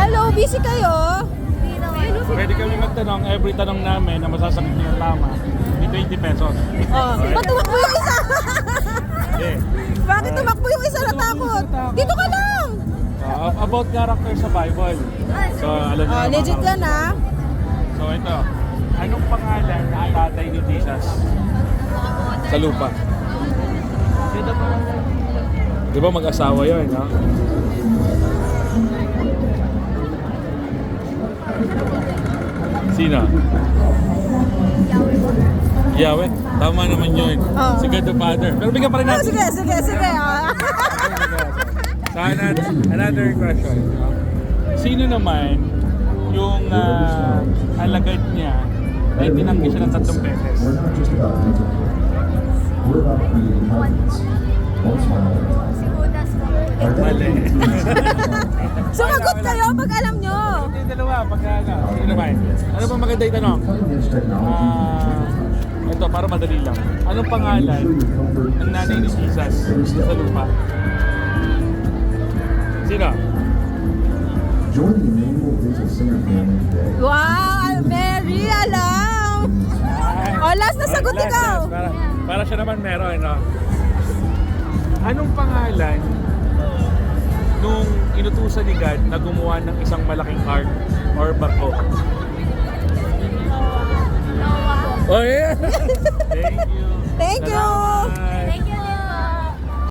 Hello, busy kayo? Pwede kami magtanong, every tanong namin na masasagot niyo ng tama, may 20 pesos. Oh, ba't tumakbo yung isa? Yeah. Bakit tumakbo yung isa natakot? Dito ka lang! About character sa Bible. So, alam niyo naman, Legit yan ah. So, ito. Anong pangalan ng tatay ni Jesus sa lupa? Di ba mag-asawa yun, no? Sino? Yahweh. Tama naman yun. Oh. Si God the Father. Pero bigyan pa rin Oh, natin. sige. Ah. So, another question. Sino naman yung alagad niya na itinanggi siya ng 3 beses? Mali. Sumagot kayo pag alam nyo. Yung dalawa, sino naman? Ano ba maganda yung tanong? Ito, para madali lang. Anong pangalan ng nanay ni Jesus sa lupa? Sino? Wow, Mary, alam. Oh, last na sagot Last, ikaw. Para siya naman meron, no? Anong pangalan nung inutusan ni God na gumawa ng isang malaking ark or barko? Oh, yeah! Thank you! Thank you. Salamat. Thank you.